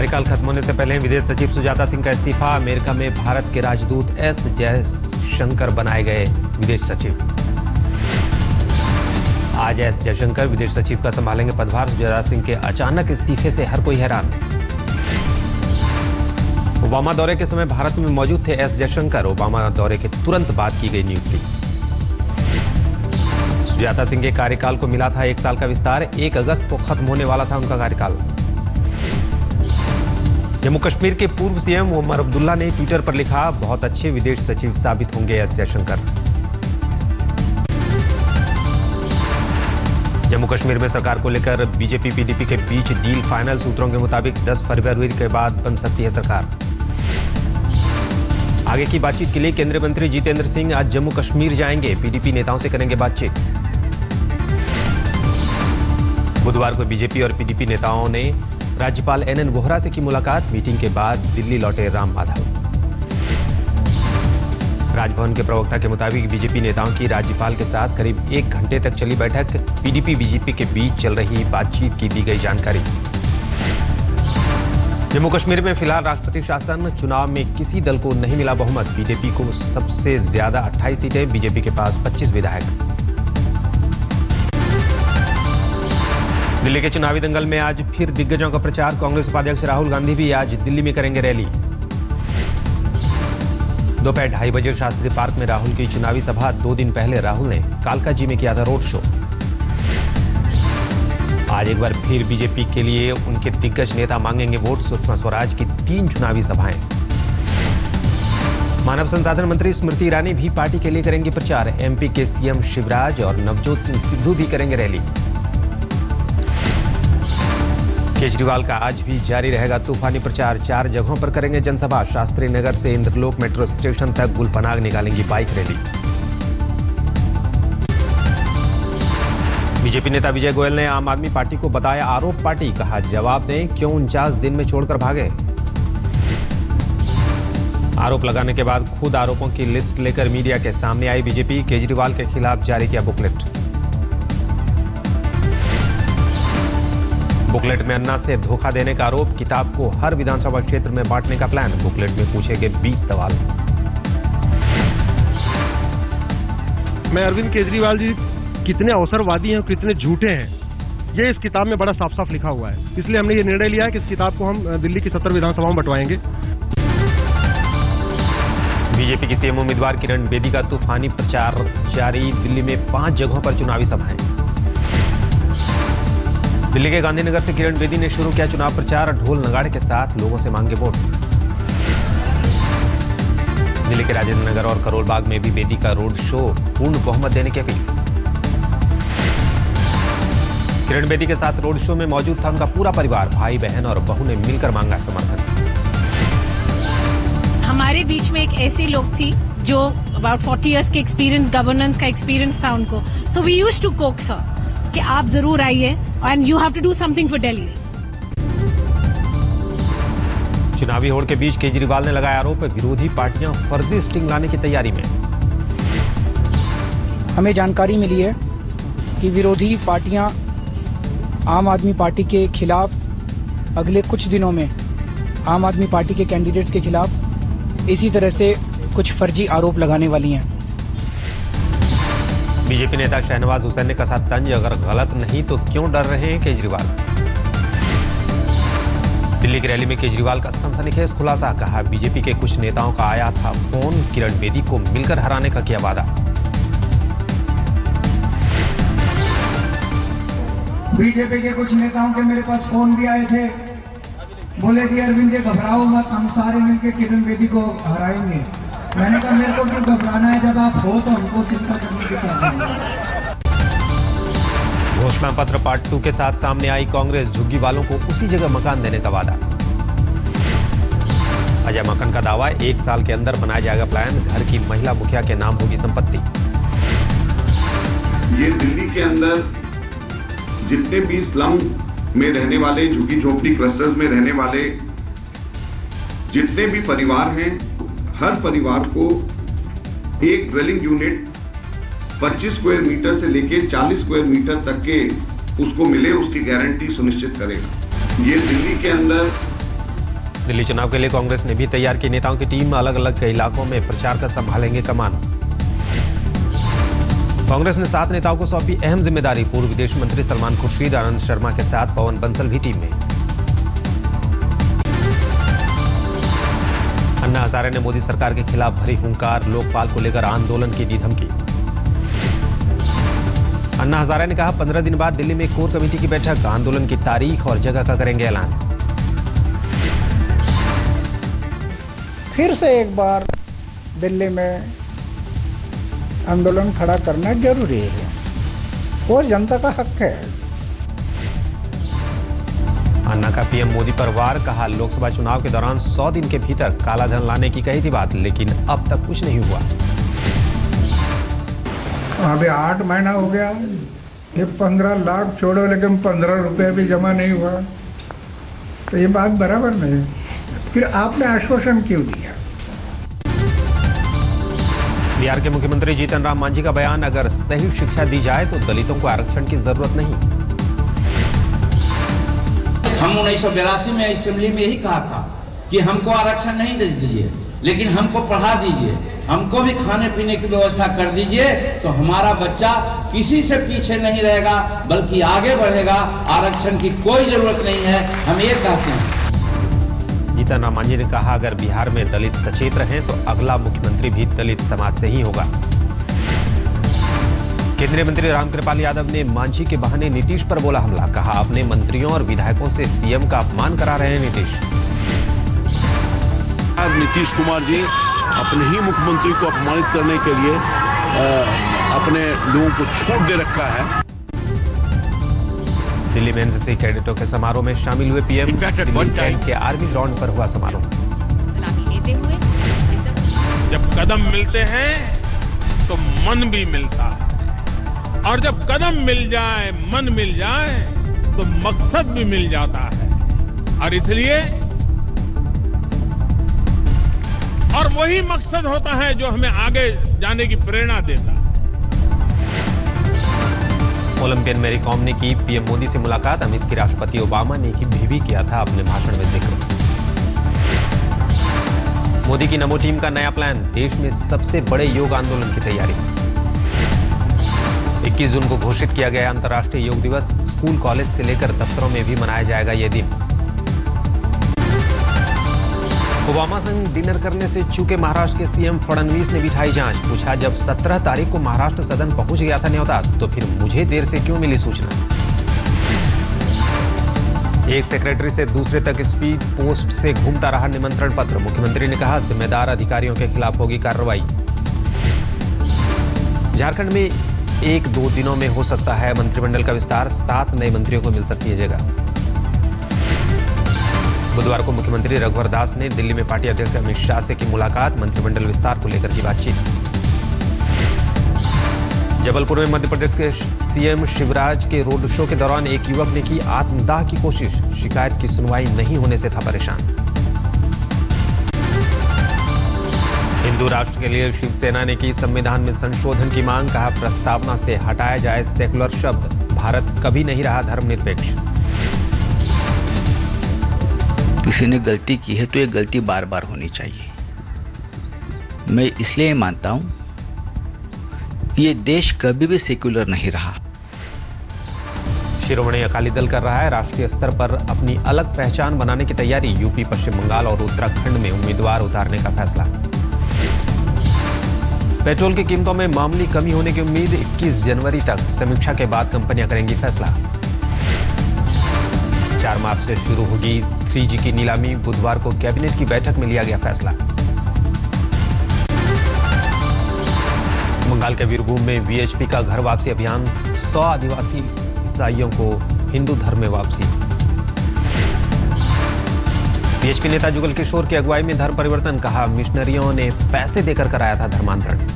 कार्यकाल खत्म होने से पहले विदेश सचिव सुजाता सिंह का इस्तीफा। अमेरिका में भारत के राजदूत एस जयशंकर बनाए गए विदेश सचिव। आज एस जयशंकर विदेश सचिव का संभालेंगे पदभार। सुजाता सिंह के अचानक इस्तीफे से हर कोई हैरान। ओबामा दौरे के समय भारत में मौजूद थे एस जयशंकर। ओबामा दौरे के तुरंत बाद की गई नियुक्ति। सुजाता सिंह के कार्यकाल को मिला था 1 साल का विस्तार। 1 अगस्त को खत्म होने वाला था उनका कार्यकाल। जम्मू कश्मीर के पूर्व सीएम उमर अब्दुल्ला ने ट्विटर पर लिखा, बहुत अच्छे विदेश सचिव साबित होंगे एस जयशंकर। जम्मू कश्मीर में सरकार को लेकर बीजेपी पीडीपी के बीच डील फाइनल। सूत्रों के मुताबिक 10 फरवरी के बाद बन सकती है सरकार। आगे की बातचीत के लिए केंद्रीय मंत्री जितेंद्र सिंह आज जम्मू कश्मीर जाएंगे। पीडीपी नेताओं से करेंगे बातचीत। बुधवार को बीजेपी और पीडीपी नेताओं ने राज्यपाल एनएन वोहरा से की मुलाकात। मीटिंग के बाद दिल्ली लौटे राम माधव। राजभवन के प्रवक्ता के मुताबिक बीजेपी नेताओं की राज्यपाल के साथ करीब 1 घंटे तक चली बैठक। पीडीपी बीजेपी के बीच चल रही बातचीत की दी गई जानकारी। जम्मू कश्मीर में फिलहाल राष्ट्रपति शासन। चुनाव में किसी दल को नहीं मिला बहुमत। बीजेपी को सबसे ज्यादा 28 सीटें, बीजेपी के पास 25 विधायक। दिल्ली के चुनावी दंगल में आज फिर दिग्गजों का प्रचार। कांग्रेस उपाध्यक्ष राहुल गांधी भी आज दिल्ली में करेंगे रैली। दोपहर 2:30 बजे शास्त्री पार्क में राहुल की चुनावी सभा। 2 दिन पहले राहुल ने कालका जी में किया था रोड शो। आज एक बार फिर बीजेपी के लिए उनके दिग्गज नेता मांगेंगे वोट। सुषमा स्वराज की 3 चुनावी सभाएं। मानव संसाधन मंत्री स्मृति ईरानी भी पार्टी के लिए करेंगे प्रचार। एमपी के सीएम शिवराज और नवजोत सिंह सिद्धू भी करेंगे रैली। केजरीवाल का आज भी जारी रहेगा तूफानी प्रचार। 4 जगहों पर करेंगे जनसभा। शास्त्री नगर से इंद्रलोक मेट्रो स्टेशन तक गुलपनाग निकालेंगी बाइक रैली। बीजेपी नेता विजय गोयल ने आम आदमी पार्टी को बताया आरोप पार्टी। कहा, जवाब दें क्यों 49 दिन में छोड़कर भागे। आरोप लगाने के बाद खुद आरोपों की लिस्ट लेकर मीडिया के सामने आई बीजेपी। केजरीवाल के खिलाफ जारी किया बुकलेट। बुकलेट में अन्ना से धोखा देने का आरोप। किताब को हर विधानसभा क्षेत्र में बांटने का प्लान। बुकलेट में पूछे गए 20 सवाल। मैं अरविंद केजरीवाल जी कितने अवसरवादी हैं और कितने झूठे हैं, ये इस किताब में बड़ा साफ साफ लिखा हुआ है। इसलिए हमने ये निर्णय लिया है कि इस किताब को हम दिल्ली की 70 विधानसभाओं में बंटवाएंगे। बीजेपी की सीएम उम्मीदवार किरण बेदी का तूफानी प्रचार जारी। दिल्ली में 5 जगहों पर चुनावी सभाएं। दिल्ली के गांधीनगर से किरण बेदी ने शुरू किया चुनाव प्रचार। ढोल नगाड़े के साथ लोगों से मांगे वोट। दिल्ली के राजेंद्र नगर और करोल बाग में भी बेदी का रोड शो। पूर्ण बहुमत देने की अपील। किरण बेदी के साथ रोड शो में मौजूद था उनका पूरा परिवार। भाई बहन और बहू ने मिलकर मांगा समर्थन। हमारे बीच में एक ऐसी लोग थी जो अबाउट 40 इयर्स के एक्सपीरियंस, गवर्नेंस का एक्सपीरियंस था उनको। So we used to coax her कि आप जरूर आइए and you have to do something for Delhi. चुनावी होड़ के बीच केजरीवाल ने लगाया आरोप, विरोधी पार्टियां फर्जी स्टिंग लाने की तैयारी में। हमें जानकारी मिली है कि विरोधी पार्टियां आम आदमी पार्टी के खिलाफ अगले कुछ दिनों में आम आदमी पार्टी के कैंडिडेट्स के खिलाफ इसी तरह से कुछ फर्जी आरोप लगाने वाली हैं। बीजेपी नेता शहनवाज हुसैन ने कसा तंज, अगर गलत नहीं तो क्यों डर रहे हैं केजरीवाल। दिल्ली की रैली में केजरीवाल का सनसनीखेज खुलासा। कहा, बीजेपी के कुछ नेताओं का आया था फोन। किरण बेदी को मिलकर हराने का किया वादा। बीजेपी के कुछ नेताओं के मेरे पास फोन भी आए थे। बोले जी अरविंद जी घबराओ मत, हम सारे मिलकर किरण बेदी को हराएंगे। मैंने कहा मेरे को क्यों घबराना है, जब आप हो तो हमको चिंता करने की क्या जरूरत है। घोषणा पत्र पार्ट 2 के साथ सामने आई कांग्रेस। झुग्गी वालों को उसी जगह मकान देने का वादा। अजय माकन का दावा, 1 साल के अंदर बनाया जाएगा प्लान। घर की महिला मुखिया के नाम होगी संपत्ति। ये दिल्ली के अंदर जितने भी स्लम में रहने वाले, झुग्गी झोपड़ी क्लस्टर्स में रहने वाले जितने भी परिवार हैं, हर परिवार को एक ड्वेलिंग यूनिट 25 स्क्वायर मीटर से लेके 40 स्क्वायर मीटर तक के उसको मिले, उसकी गारंटी सुनिश्चित करेगा। ये दिल्ली के अंदर दिल्ली चुनाव के लिए कांग्रेस ने भी तैयार की नेताओं की टीम, अलग अलग इलाकों में प्रचार का संभालेंगे कमान। कांग्रेस ने 7 नेताओं को सौंपी अहम जिम्मेदारी, पूर्व विदेश मंत्री सलमान खुर्शीद, आनंद शर्मा के साथ पवन बंसल भी टीम में। अन्ना हजारे ने मोदी सरकार के खिलाफ भरी हुंकार, लोकपाल को लेकर आंदोलन की दी धमकी। अन्ना हजारे ने कहा 15 दिन बाद दिल्ली में कोर कमेटी की बैठक, आंदोलन की तारीख और जगह का करेंगे ऐलान। फिर से एक बार दिल्ली में आंदोलन खड़ा करना जरूरी है और जनता का हक है। अन्ना का पीएम मोदी पर वार, कहा लोकसभा चुनाव के दौरान 100 दिन के भीतर कालाधन लाने की कही थी बात, लेकिन अब तक कुछ नहीं हुआ। अभी 8 महीना हो गया, ये 15 लाख छोड़ो लेकिन 15 रुपये भी जमा नहीं हुआ, तो ये बात बराबर नहीं। फिर आपने आश्वासन क्यों दिया? बिहार के मुख्यमंत्री जीतन राम मांझी का बयान, अगर सही शिक्षा दी जाए तो दलितों को आरक्षण की जरूरत नहीं। हम 1982 में असेंबली में यही कहा था कि हमको आरक्षण नहीं दे दीजिए, लेकिन हमको पढ़ा दीजिए, हमको भी खाने पीने की व्यवस्था कर दीजिए, तो हमारा बच्चा किसी से पीछे नहीं रहेगा बल्कि आगे बढ़ेगा। आरक्षण की कोई जरूरत नहीं है, हम ये कहते हैं। जीतन राम मांझी ने कहा अगर बिहार में दलित सचेत रहें तो अगला मुख्यमंत्री भी दलित समाज से ही होगा। केंद्रीय मंत्री रामकृपाल यादव ने मांझी के बहाने नीतीश पर बोला हमला, कहा अपने मंत्रियों और विधायकों से सीएम का अपमान करा रहे हैं नीतीश। नीतीश कुमार जी अपने ही मुख्यमंत्री को अपमानित करने के लिए अपने लोगों को छूट दे रखा है। दिल्ली में एनसीसी कैडेटों के समारोह में शामिल हुए पीएम, दिल्ली कैंट के आर्मी ग्राउंड पर हुआ समारोह। जब कदम मिलते हैं तो मन भी मिलता है, और जब कदम मिल जाए, मन मिल जाए तो मकसद भी मिल जाता है। और इसलिए और वही मकसद होता है जो हमें आगे जाने की प्रेरणा देता है। ओलंपियन मैरी कॉम ने की पीएम मोदी से मुलाकात, अमेरिकी के राष्ट्रपति ओबामा ने भी किया था अपने भाषण में जिक्र। मोदी की नमो टीम का नया प्लान, देश में सबसे बड़े योग आंदोलन की तैयारी। 21 जून को घोषित किया गया अंतर्राष्ट्रीय योग दिवस, स्कूल कॉलेज से लेकर दफ्तरों में भी मनाया जाएगा यह दिन। ओबामा संग डिनर करने से चूके महाराष्ट्र के सीएम फडणवीस ने बिठाई जांच, पूछा जब 17 तारीख को महाराष्ट्र सदन पहुंच गया था न्योता, तो फिर मुझे देर से क्यों मिली सूचना। एक सेक्रेटरी से दूसरे तक स्पीड पोस्ट से घूमता रहा निमंत्रण पत्र, मुख्यमंत्री ने कहा जिम्मेदार अधिकारियों के खिलाफ होगी कार्रवाई। झारखंड में 1-2 दिनों में हो सकता है मंत्रिमंडल का विस्तार, 7 नए मंत्रियों को मिल सकती है जगह। बुधवार को मुख्यमंत्री रघुवर दास ने दिल्ली में पार्टी अध्यक्ष अमित शाह से की मुलाकात, मंत्रिमंडल विस्तार को लेकर की बातचीत। जबलपुर में मध्य प्रदेश के सीएम शिवराज के रोड शो के दौरान एक युवक ने की आत्मदाह की कोशिश, शिकायत की सुनवाई नहीं होने से था परेशान। हिंदू राष्ट्र के लिए शिवसेना ने की संविधान में संशोधन की मांग, कहा प्रस्तावना से हटाया जाए सेकुलर शब्द, भारत कभी नहीं रहा धर्मनिरपेक्ष। किसी ने गलती की है तो ये गलती बार बार होनी चाहिए। मैं इसलिए मानता हूं कि ये देश कभी भी सेक्युलर नहीं रहा। शिरोमणि अकाली दल कर रहा है राष्ट्रीय स्तर पर अपनी अलग पहचान बनाने की तैयारी, यूपी, पश्चिम बंगाल और उत्तराखंड में उम्मीदवार उतारने का फैसला। पेट्रोल की कीमतों में मामूली कमी होने की उम्मीद, 21 जनवरी तक समीक्षा के बाद कंपनियां करेंगी फैसला। 4 मार्च से शुरू होगी 3G की नीलामी, बुधवार को कैबिनेट की बैठक में लिया गया फैसला। बंगाल के वीरभूम में वीएचपी का घर वापसी अभियान, 100 आदिवासी ईसाइयों को हिंदू धर्म में वापसी। वीएचपी नेता जुगल किशोर की अगुवाई में धर्म परिवर्तन, कहा मिशनरियों ने पैसे देकर कराया था धर्मांतरण।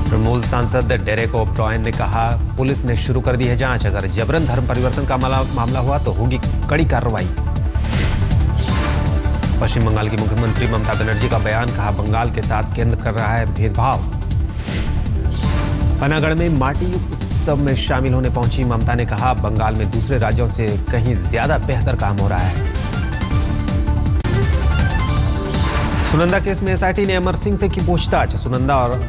तृणमूल सांसद डेरेक ओब्रायन ने कहा पुलिस ने शुरू कर दी है जांच, अगर जबरन धर्म परिवर्तन का मामला हुआ तो होगी कड़ी कार्रवाई। पश्चिम बंगाल की मुख्यमंत्री ममता बनर्जी का बयान, कहा बंगाल के साथ केंद्र कर रहा है भेदभाव। पनागढ़ में माटी उत्सव में शामिल होने पहुंची ममता ने कहा बंगाल में दूसरे राज्यों से कहीं ज्यादा बेहतर काम हो रहा है। सुनंदा केस में एसआईटी ने अमर सिंह से की पूछताछ। सुनंदा और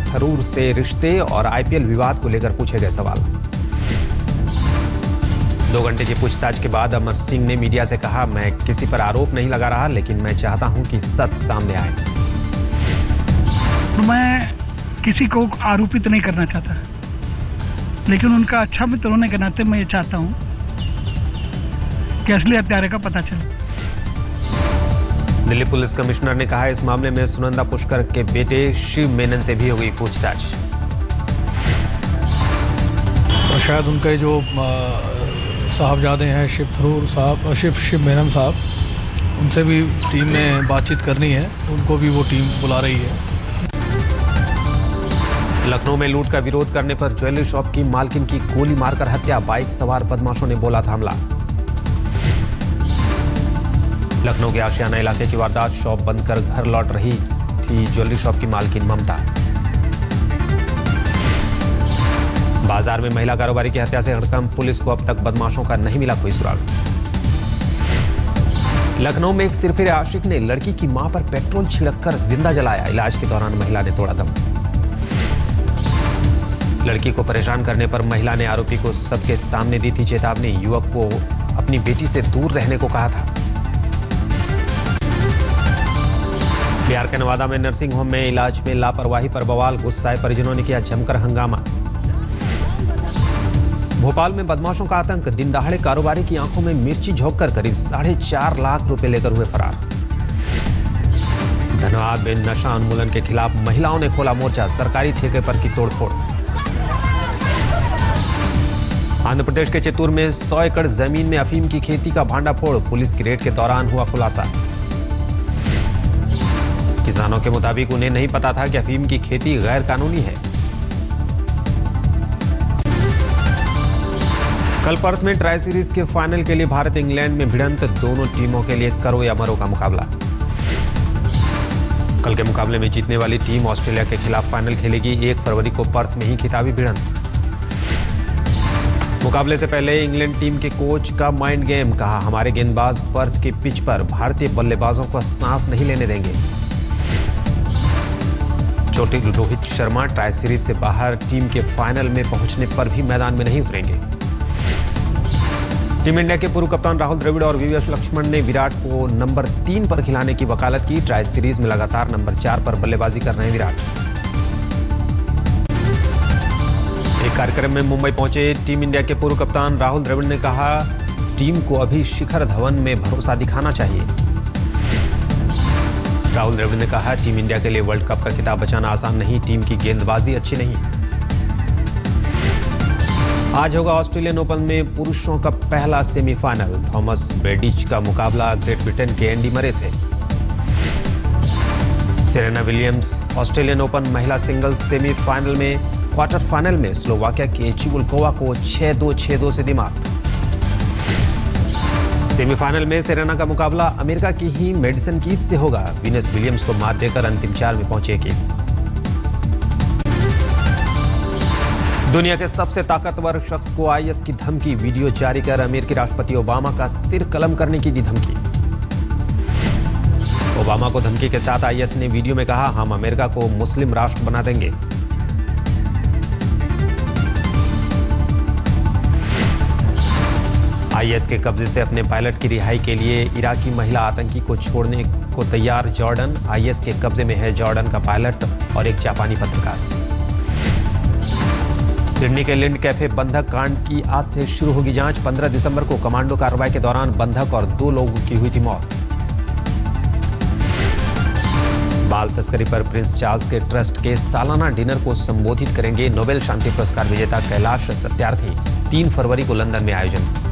थरूर से रिश्ते और आईपीएल विवाद को लेकर पूछे गए सवाल। 2 घंटे की पूछताछ के बाद अमर सिंह ने मीडिया से कहा, मैं किसी पर आरोप नहीं लगा रहा, लेकिन मैं चाहता हूं कि सच सामने आए। मैं किसी को आरोपित नहीं करना चाहता, लेकिन उनका अच्छा मित्र होने के नाते मैं ये चाहता हूं कि असली हत्यारे का पता चले। दिल्ली पुलिस कमिश्नर ने कहा, इस मामले में सुनंदा पुष्कर के बेटे शिव मेनन से भी हो गई पूछताछ। और शायद उनके जो साहबजादे हैं शिव थरूर साहब, शिव मेनन साहब, उनसे भी टीम ने बातचीत करनी है, उनको भी वो टीम बुला रही है। लखनऊ में लूट का विरोध करने पर ज्वेलरी शॉप की मालकिन की गोली मारकर हत्या। बाइक सवार बदमाशों ने बोला था हमला। लखनऊ के आशियाना इलाके की वारदात, शॉप बंद कर घर लौट रही थी ज्वेलरी शॉप की मालकिन ममता। बाजार में महिला कारोबारी की हत्या से हड़कंप, पुलिस को अब तक बदमाशों का नहीं मिला कोई सुराग। लखनऊ में एक सिरफिरे आशिक ने लड़की की मां पर पेट्रोल छिड़ककर जिंदा जलाया। इलाज के दौरान महिला ने तोड़ा दम। लड़की को परेशान करने पर महिला ने आरोपी को सबके सामने दी थी चेतावनी। युवक को अपनी बेटी से दूर रहने को कहा था। बिहार के नवादा में नर्सिंग होम में इलाज में लापरवाही पर बवाल, गुस्साए परिजनों ने किया जमकर हंगामा। भोपाल में बदमाशों का आतंक, दिन दहाड़े कारोबारी की आंखों में मिर्ची झोंककर करीब 4.5 लाख रुपए लेकर हुए फरार। धनबाद में नशा उन्मूलन के खिलाफ महिलाओं ने खोला मोर्चा, सरकारी ठेके पर की तोड़फोड़। आंध्र प्रदेश के चित्तूर में 100 एकड़ जमीन में अफीम की खेती का भांडाफोड़, पुलिस की रेड के दौरान हुआ खुलासा। किसानों के मुताबिक उन्हें नहीं पता था कि अफीम की खेती गैर कानूनी है। कल पर्थ में ट्राई सीरीज के फाइनल के लिए भारत इंग्लैंड में भिड़ंत, दोनों टीमों के लिए करो या मरो का मुकाबला। कल के मुकाबले में जीतने वाली टीम ऑस्ट्रेलिया के खिलाफ फाइनल खेलेगी। 1 फरवरी को पर्थ में ही खिताबी भिड़ंत। मुकाबले से पहले इंग्लैंड टीम के कोच का माइंड गेम, कहा हमारे गेंदबाज पर्थ के पिच पर भारतीय बल्लेबाजों को सांस नहीं लेने देंगे। चोटिल रोहित शर्मा ट्राई सीरीज से बाहर, टीम के फाइनल में पहुंचने पर भी मैदान में नहीं उतरेंगे। टीम इंडिया के पूर्व कप्तान राहुल द्रविड़ और वीवीएस लक्ष्मण ने विराट को नंबर 3 पर खिलाने की वकालत की। ट्राई सीरीज में लगातार नंबर 4 पर बल्लेबाजी कर रहे हैं विराट। एक कार्यक्रम में मुंबई पहुंचे टीम इंडिया के पूर्व कप्तान राहुल द्रविड़ ने कहा, टीम को अभी शिखर धवन में भरोसा दिखाना चाहिए। राहुल द्रविड़ ने कहा, टीम इंडिया के लिए वर्ल्ड कप का खिताब बचाना आसान नहीं, टीम की गेंदबाजी अच्छी नहीं। आज होगा ऑस्ट्रेलियन ओपन में पुरुषों का पहला सेमीफाइनल। थॉमस बेडिच का मुकाबला ग्रेट ब्रिटेन के एंडी मरे से। सेरेना विलियम्स ऑस्ट्रेलियन ओपन महिला सिंगल्स सेमीफाइनल में क्वार्टर फाइनल में स्लोवाकिया के चिवुलकोवा को 6-2, 6-2 से दिमाग। सेमीफाइनल में सेरेना का मुकाबला अमेरिका की ही मेडिसन कीज से होगा। वीनस विलियम्स को मात देकर अंतिम 4 में पहुंचे कीज। दुनिया के सबसे ताकतवर शख्स को आईएस की धमकी, वीडियो जारी कर अमेरिकी राष्ट्रपति ओबामा का सिर कलम करने की दी धमकी। ओबामा को धमकी के साथ आईएस ने वीडियो में कहा, हम अमेरिका को मुस्लिम राष्ट्र बना देंगे। आईएस के कब्जे से अपने पायलट की रिहाई के लिए इराकी महिला आतंकी को छोड़ने को तैयार जॉर्डन। आईएस के कब्जे में है जॉर्डन का पायलट और एक जापानी पत्रकार। सिडनी के लिंड कैफे बंधक कांड की आज से शुरू होगी जांच। 15 दिसंबर को कमांडो कार्रवाई के दौरान बंधक और 2 लोगों की हुई थी मौत। बाल तस्करी पर प्रिंस चार्ल्स के ट्रस्ट के सालाना डिनर को संबोधित करेंगे नोबेल शांति पुरस्कार विजेता कैलाश सत्यार्थी। 3 फरवरी को लंदन में आयोजन।